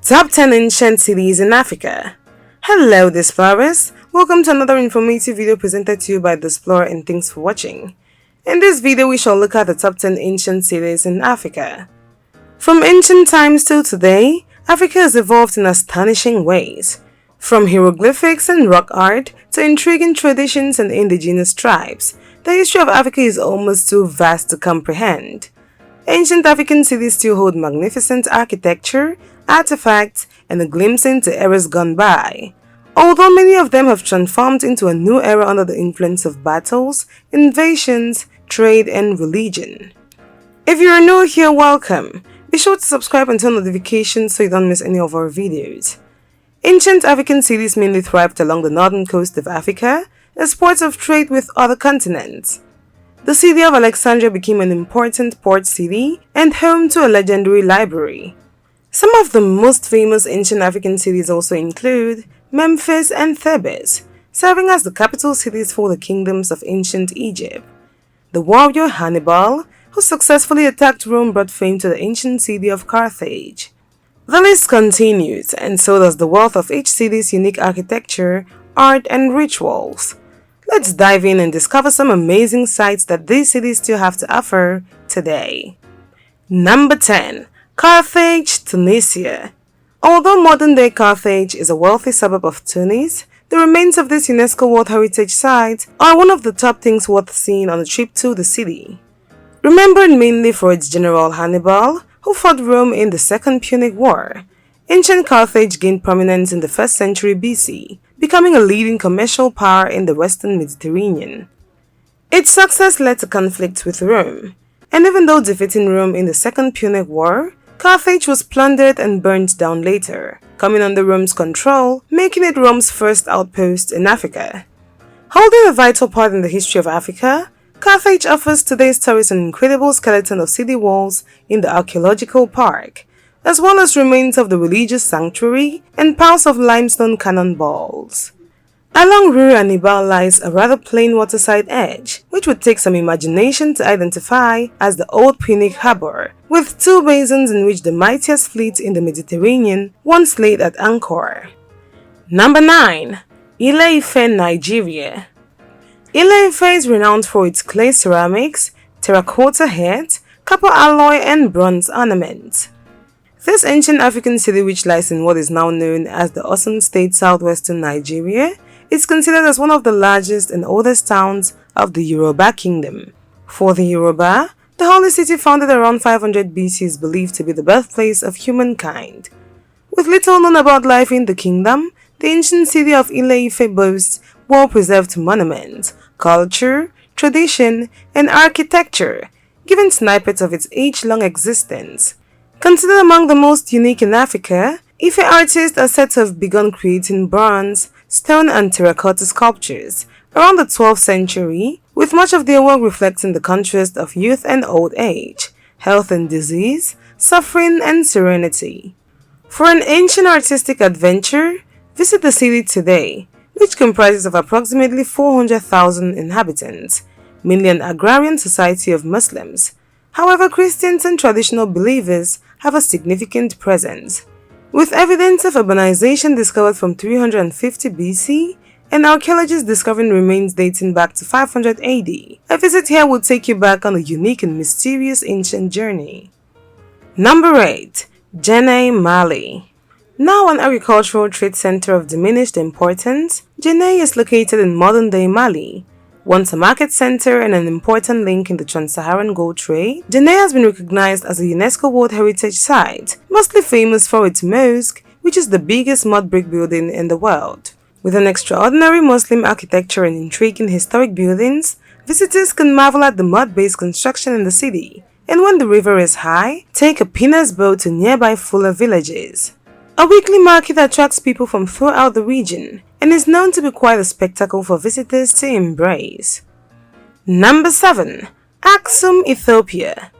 Top 10 Ancient Cities in Africa. Hello Explorers, welcome to another informative video presented to you by The Explorer, and thanks for watching. In this video we shall look at the top 10 ancient cities in Africa. From ancient times till today, Africa has evolved in astonishing ways. From hieroglyphics and rock art to intriguing traditions and indigenous tribes, the history of Africa is almost too vast to comprehend. Ancient African cities still hold magnificent architecture, artifacts, and a glimpse into eras gone by, although many of them have transformed into a new era under the influence of battles, invasions, trade, and religion. If you are new here, welcome. Be sure to subscribe and turn notifications so you don't miss any of our videos. Ancient African cities mainly thrived along the northern coast of Africa as ports of trade with other continents. The city of Alexandria became an important port city and home to a legendary library. Some of the most famous ancient African cities also include Memphis and Thebes, serving as the capital cities for the kingdoms of ancient Egypt. The warrior Hannibal, who successfully attacked Rome, brought fame to the ancient city of Carthage. The list continues, and so does the wealth of each city's unique architecture, art, and rituals. Let's dive in and discover some amazing sights that these cities still have to offer today. Number 10. Carthage, Tunisia. Although modern-day Carthage is a wealthy suburb of Tunis, the remains of this UNESCO World Heritage site are one of the top things worth seeing on a trip to the city. Remembered mainly for its general Hannibal, who fought Rome in the Second Punic War, ancient Carthage gained prominence in the 1st century BC, becoming a leading commercial power in the Western Mediterranean. Its success led to conflicts with Rome, and even though defeating Rome in the Second Punic War, Carthage was plundered and burned down later, coming under Rome's control, making it Rome's first outpost in Africa. Holding a vital part in the history of Africa, Carthage offers today's tourists an incredible skeleton of city walls in the archaeological park, as well as remains of the religious sanctuary and piles of limestone cannonballs. Along Rue Hannibal lies a rather plain waterside edge, which would take some imagination to identify as the Old Punic Harbour, with two basins in which the mightiest fleet in the Mediterranean once laid at anchor. Number 9. Ile Ife, Nigeria. Ile Ife is renowned for its clay ceramics, terracotta heads, copper alloy, and bronze ornaments. This ancient African city, which lies in what is now known as the Osun State, southwestern Nigeria, is considered as one of the largest and oldest towns of the Yoruba kingdom. For the Yoruba, the holy city founded around 500 BC is believed to be the birthplace of humankind. With little known about life in the kingdom, the ancient city of Ile Ife boasts well-preserved monuments, culture, tradition, and architecture, giving snippets of its age-long existence. Considered among the most unique in Africa, Ife artists are said to have begun creating bronze, stone, and terracotta sculptures around the 12th century, with much of their work reflecting the contrast of youth and old age, health and disease, suffering and serenity. For an ancient artistic adventure, visit the city today, which comprises of approximately 400,000 inhabitants, mainly an agrarian society of Muslims. However, Christians and traditional believers have a significant presence, with evidence of urbanization discovered from 350 BC and archaeologists discovering remains dating back to 500 AD. A visit here will take you back on a unique and mysterious ancient journey. Number 8. Djenné, Mali. Now an agricultural trade center of diminished importance, Djenné is located in modern-day Mali. Once a market center and an important link in the trans-Saharan gold trade, Djenné has been recognized as a UNESCO World Heritage Site, mostly famous for its mosque, which is the biggest mud brick building in the world. With an extraordinary Muslim architecture and intriguing historic buildings, visitors can marvel at the mud-based construction in the city, and when the river is high, take a pinnace boat to nearby Fula villages. A weekly market attracts people from throughout the region and is known to be quite a spectacle for visitors to embrace. Number 7. Aksum, Ethiopia.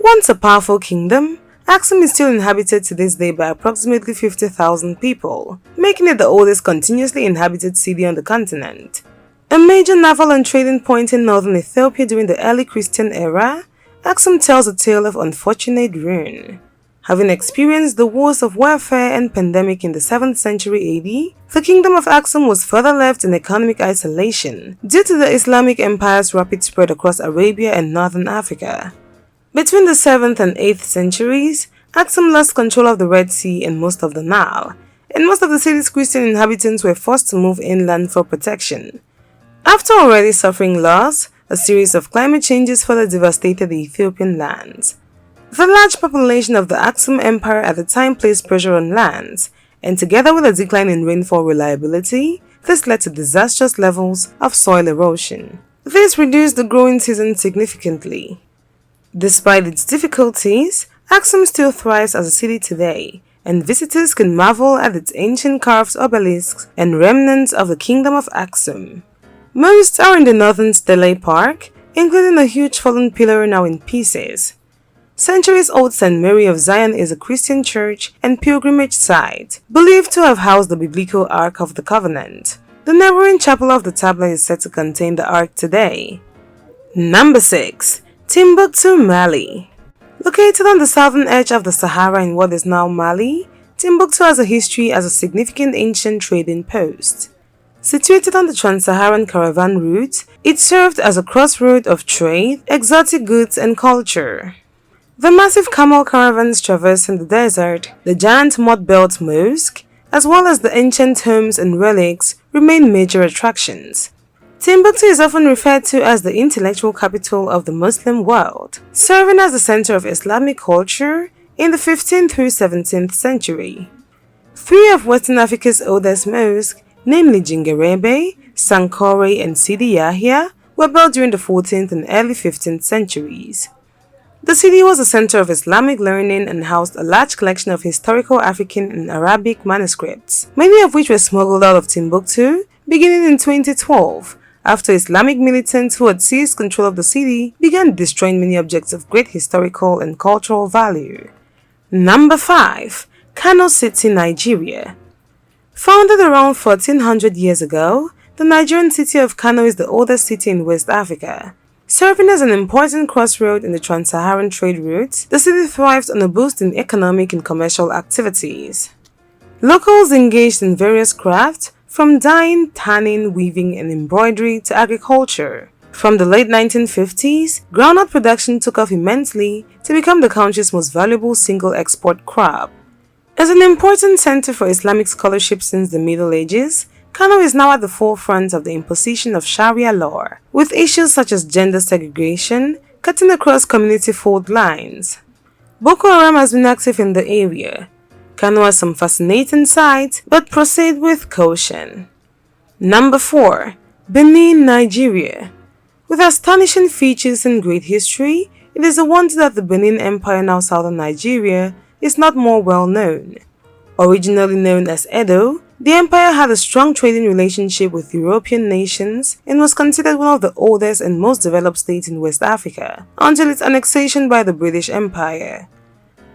Once a powerful kingdom, Aksum is still inhabited to this day by approximately 50,000 people, making it the oldest continuously inhabited city on the continent. A major naval and trading point in northern Ethiopia during the early Christian era, Aksum tells a tale of unfortunate ruin. Having experienced the wars of warfare and pandemic in the 7th century AD, the kingdom of Aksum was further left in economic isolation due to the Islamic Empire's rapid spread across Arabia and northern Africa. Between the 7th and 8th centuries, Aksum lost control of the Red Sea and most of the Nile, and most of the city's Christian inhabitants were forced to move inland for protection. After already suffering loss, a series of climate changes further devastated the Ethiopian lands. The large population of the Aksum Empire at the time placed pressure on lands, and together with a decline in rainfall reliability, this led to disastrous levels of soil erosion. This reduced the growing season significantly. Despite its difficulties, Aksum still thrives as a city today, and visitors can marvel at its ancient carved obelisks and remnants of the Kingdom of Aksum. Most are in the northern Stele Park, including a huge fallen pillar now in pieces. Centuries-old St. Mary of Zion is a Christian church and pilgrimage site, believed to have housed the biblical Ark of the Covenant. The neighboring chapel of the tablet is said to contain the Ark today. Number 6. Timbuktu, Mali. Located on the southern edge of the Sahara in what is now Mali, Timbuktu has a history as a significant ancient trading post. Situated on the Trans-Saharan caravan route, it served as a crossroad of trade, exotic goods, and culture. The massive camel caravans traversing the desert, the giant mud-built mosque, as well as the ancient homes and relics remain major attractions. Timbuktu is often referred to as the intellectual capital of the Muslim world, serving as the center of Islamic culture in the 15th through 17th century. Three of Western Africa's oldest mosques, namely Jingerebe, Sankore, and Sidi Yahya, were built during the 14th and early 15th centuries. The city was a center of Islamic learning and housed a large collection of historical African and Arabic manuscripts, many of which were smuggled out of Timbuktu beginning in 2012, after Islamic militants who had seized control of the city began destroying many objects of great historical and cultural value. Number 5. Kano City, Nigeria. Founded around 1400 years ago, the Nigerian city of Kano is the oldest city in West Africa. Serving as an important crossroad in the trans-Saharan trade route, the city thrives on a boost in economic and commercial activities. Locals engaged in various crafts, from dyeing, tanning, weaving, and embroidery to agriculture. From the late 1950s, groundnut production took off immensely to become the country's most valuable single export crop. As an important center for Islamic scholarship since the Middle Ages, Kano is now at the forefront of the imposition of Sharia law, with issues such as gender segregation cutting across community fault lines. Boko Haram has been active in the area. Kano has some fascinating sights, but proceed with caution. Number 4. Benin, Nigeria. With astonishing features and great history, it is a wonder that the Benin Empire, now southern Nigeria, is not more well known. Originally known as Edo, the empire had a strong trading relationship with European nations and was considered one of the oldest and most developed states in West Africa until its annexation by the British Empire.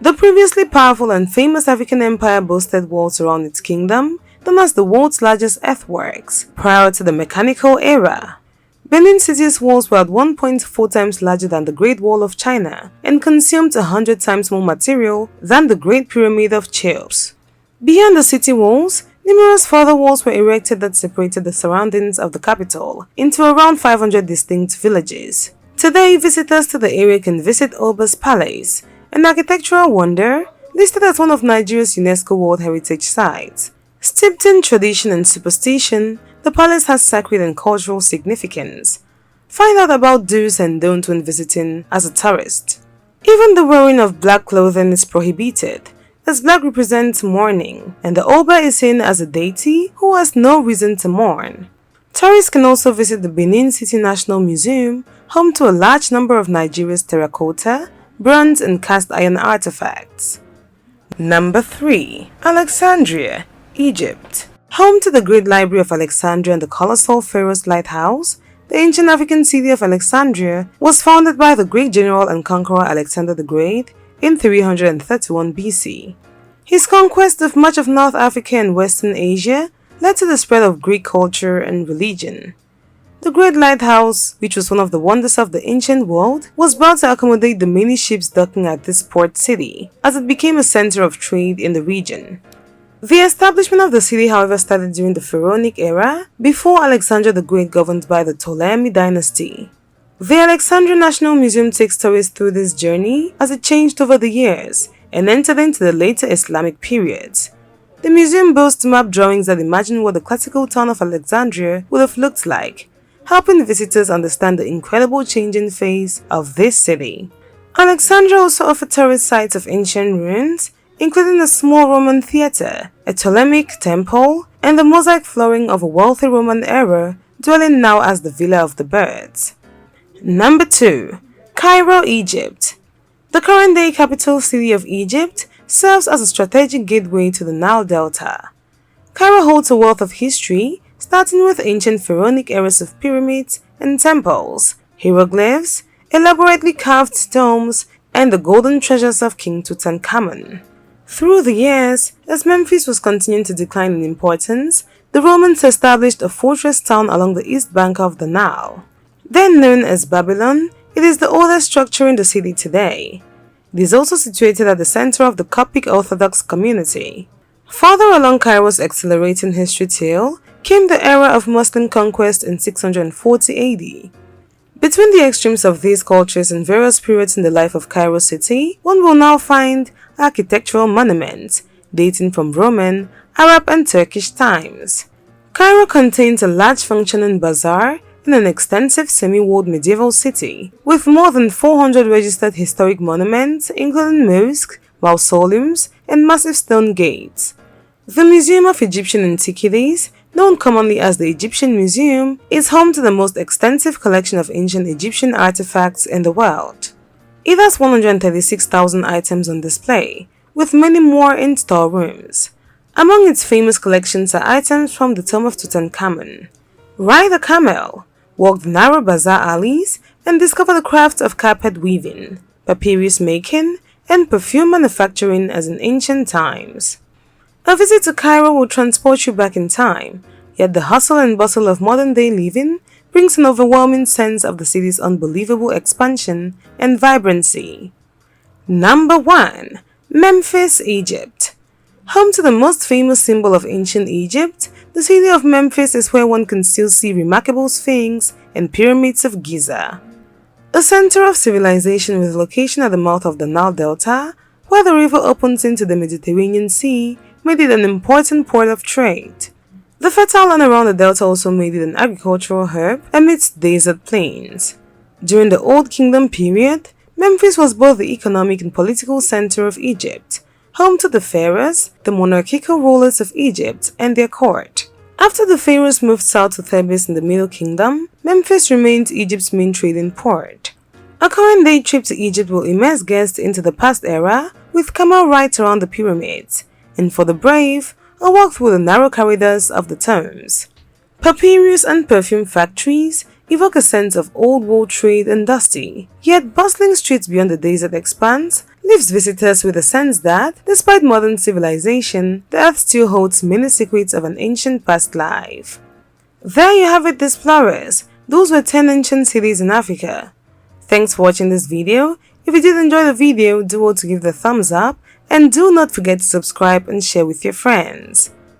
The previously powerful and famous African empire boasted walls around its kingdom, known as the world's largest earthworks, prior to the mechanical era. Benin City's walls were at 1.4 times larger than the Great Wall of China and consumed 100 times more material than the Great Pyramid of Cheops. Beyond the city walls, numerous further walls were erected that separated the surroundings of the capital into around 500 distinct villages. Today, visitors to the area can visit Oba's Palace, an architectural wonder listed as one of Nigeria's UNESCO World Heritage sites. Steeped in tradition and superstition, the palace has sacred and cultural significance. Find out about do's and don'ts when visiting as a tourist. Even the wearing of black clothing is prohibited, as black represents mourning, and the Oba is seen as a deity who has no reason to mourn. Tourists can also visit the Benin City National Museum, home to a large number of Nigeria's terracotta, bronze, and cast iron artifacts. Number 3. Alexandria, Egypt. Home to the Great Library of Alexandria and the colossal Pharaoh's Lighthouse, the ancient African city of Alexandria was founded by the Greek general and conqueror Alexander the Great in 331 BC. His conquest of much of North Africa and Western Asia led to the spread of Greek culture and religion. The Great Lighthouse, which was one of the wonders of the ancient world, was built to accommodate the many ships docking at this port city, as it became a center of trade in the region. The establishment of the city, however, started during the Pharaonic era, before Alexandria the Great governed by the Ptolemy dynasty. The Alexandria National Museum takes tourists through this journey as it changed over the years and entered into the later Islamic period. The museum boasts map drawings that imagine what the classical town of Alexandria would have looked like, helping visitors understand the incredible changing phase of this city. Alexandria also offers tourist sites of ancient ruins, including a small Roman theatre, a Ptolemaic temple, and the mosaic flooring of a wealthy Roman era dwelling now as the Villa of the Birds. Number 2. Cairo, Egypt. The current-day capital city of Egypt serves as a strategic gateway to the Nile Delta. Cairo holds a wealth of history, starting with ancient pharaonic eras of pyramids and temples, hieroglyphs, elaborately carved domes, and the golden treasures of King Tutankhamun. Through the years, as Memphis was continuing to decline in importance, the Romans established a fortress town along the east bank of the Nile. Then known as Babylon, it is the oldest structure in the city today. It is also situated at the center of the Coptic Orthodox community. Further along Cairo's accelerating history tale came the era of Muslim conquest in 640 AD. Between the extremes of these cultures and various periods in the life of Cairo city, one will now find architectural monuments dating from Roman, Arab and Turkish times. Cairo contains a large functioning bazaar and an extensive semi-walled medieval city, with more than 400 registered historic monuments including mosques, mausoleums, and massive stone gates. The Museum of Egyptian Antiquities, known commonly as the Egyptian Museum, is home to the most extensive collection of ancient Egyptian artifacts in the world. It has 136,000 items on display, with many more in storerooms. Among its famous collections are items from the tomb of Tutankhamun. Ride a camel, walk the narrow bazaar alleys, and discover the crafts of carpet weaving, papyrus making, and perfume manufacturing as in ancient times. A visit to Cairo will transport you back in time, yet the hustle and bustle of modern-day living brings an overwhelming sense of the city's unbelievable expansion and vibrancy. Number 1. Memphis, Egypt. Home to the most famous symbol of ancient Egypt, the city of Memphis is where one can still see remarkable sphinx and pyramids of Giza. A center of civilization with location at the mouth of the Nile Delta, where the river opens into the Mediterranean Sea, made it an important port of trade. The fertile land around the delta also made it an agricultural hub amidst desert plains. During the Old Kingdom period, Memphis was both the economic and political center of Egypt, home to the pharaohs, the monarchical rulers of Egypt, and their court. After the pharaohs moved south to Thebes in the Middle Kingdom, Memphis remained Egypt's main trading port. A current-day trip to Egypt will immerse guests into the past era with camel rides around the pyramids, and for the brave, a walk through the narrow corridors of the tombs. Papyrus and perfume factories evoke a sense of old world trade and dusty, yet bustling streets beyond the desert expanse leaves visitors with a sense that, despite modern civilization, the earth still holds many secrets of an ancient past life. There you have it, explorers. Those were 10 ancient cities in Africa. Thanks for watching this video. If you did enjoy the video, do well to give it a thumbs up, and do not forget to subscribe and share with your friends.